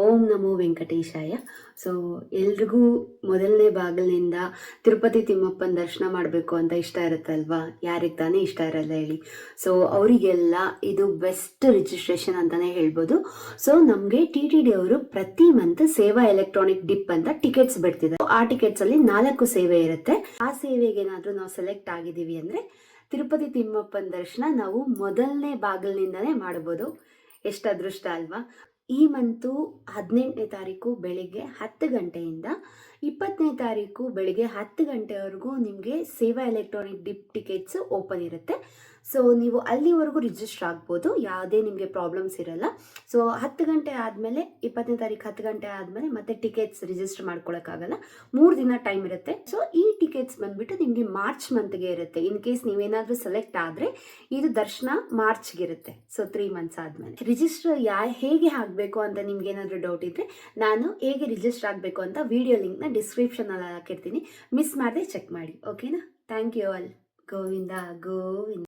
ಓಂ ನಮೋ ವೆಂಕಟೇಶಾಯ. So ಎಲ್ರಿಗೂ ಮೊದಲನೇ ಬಾಗಿಲಿನಿಂದ ತಿರುಪತಿ ತಿಮ್ಮಪ್ಪನ ದರ್ಶನ ಮಾಡಬೇಕು ಅಂತ ಇಷ್ಟ ಇರುತ್ತಲ್ವಾ? ಯಾರಿಗೆ ತಾನೇ ಇಷ್ಟ ಇರಲ್ಲ ಹೇಳಿ. ಸೊ ಅವರಿಗೆಲ್ಲ ಇದು ಬೆಸ್ಟ್ ರಿಜಿಸ್ಟ್ರೇಷನ್ ಅಂತಲೇ ಹೇಳ್ಬೋದು. ಸೊ ನಮಗೆ TTD ಅವರು ಪ್ರತಿ ಮಂತ್ ಸೇವಾ ಎಲೆಕ್ಟ್ರಾನಿಕ್ ಡಿಪ್ ಅಂತ ಟಿಕೆಟ್ಸ್ ಬಿಡ್ತಿದ್ದಾರೆ. ಆ ಟಿಕೆಟ್ಸಲ್ಲಿ 4 ಸೇವೆ ಇರುತ್ತೆ. ಆ ಸೇವೆಗೆ ಏನಾದರೂ ನಾವು ಸೆಲೆಕ್ಟ್ ಆಗಿದ್ದೀವಿ ಅಂದರೆ ತಿರುಪತಿ ತಿಮ್ಮಪ್ಪನ ದರ್ಶನ ನಾವು ಮೊದಲನೇ ಬಾಗಿಲಿನಿಂದನೇ ಮಾಡ್ಬೋದು. ಎಷ್ಟು ಅದೃಷ್ಟ ಅಲ್ವಾ? ಈ ಮಂತು 18ನೇ ತಾರೀಕು ಬೆಳಿಗ್ಗೆ 10 ಗಂಟೆಯಿಂದ 20ನೇ ತಾರೀಕು ಬೆಳಿಗ್ಗೆ 10 ಗಂಟೆವರೆಗೂ ನಿಮಗೆ ಸೇವಾ ಎಲೆಕ್ಟ್ರಾನಿಕ್ ಡಿಪ್ ಟಿಕೆಟ್ಸ್ ಓಪನ್ ಇರುತ್ತೆ. ಸೊ ನೀವು ಅಲ್ಲಿವರೆಗೂ ರಿಜಿಸ್ಟರ್ ಆಗ್ಬೋದು, ಯಾವುದೇ ನಿಮಗೆ ಪ್ರಾಬ್ಲಮ್ಸ್ ಇರಲ್ಲ. ಸೊ 10 ಗಂಟೆ ಆದಮೇಲೆ 20ನೇ ತಾರೀಕು 10 ಗಂಟೆ ಆದಮೇಲೆ ಮತ್ತೆ ಟಿಕೆಟ್ಸ್ ರಿಜಿಸ್ಟರ್ ಮಾಡ್ಕೊಳಕ್ಕಾಗಲ್ಲ. 3 ದಿನ ಟೈಮ್ ಇರುತ್ತೆ. ಸೊ ಈ ಟಿಕೆಟ್ಸ್ ಬಂದ್ಬಿಟ್ಟು ನಿಮಗೆ ಮಾರ್ಚ್ ಮಂತ್ಗೆ ಇರುತ್ತೆ. ಇನ್ ಕೇಸ್ ನೀವೇನಾದರೂ ಸೆಲೆಕ್ಟ್ ಆದರೆ ಇದು ದರ್ಶನ ಮಾರ್ಚ್ಗೆ ಇರುತ್ತೆ. ಸೊ 3 ಮಂತ್ಸ್ ಆದಮೇಲೆ ರಿಜಿಸ್ಟರ್ ಹೇಗೆ ಆಗಬೇಕು ಅಂತ ನಿಮ್ಗೆ ಏನಾದರೂ ಡೌಟ್ ಇದ್ದರೆ ನಾನು ಹೇಗೆ ರಿಜಿಸ್ಟರ್ ಆಗಬೇಕು ಅಂತ ವಿಡಿಯೋ ಲಿಂಕ್ನ ಡಿಸ್ಕ್ರಿಪ್ಷನಲ್ಲಿ ಹಾಕಿರ್ತೀನಿ. ಮಿಸ್ ಮಾಡದೆ ಚೆಕ್ ಮಾಡಿ. ಓಕೆನಾ? Thank you all. Govinda Govinda.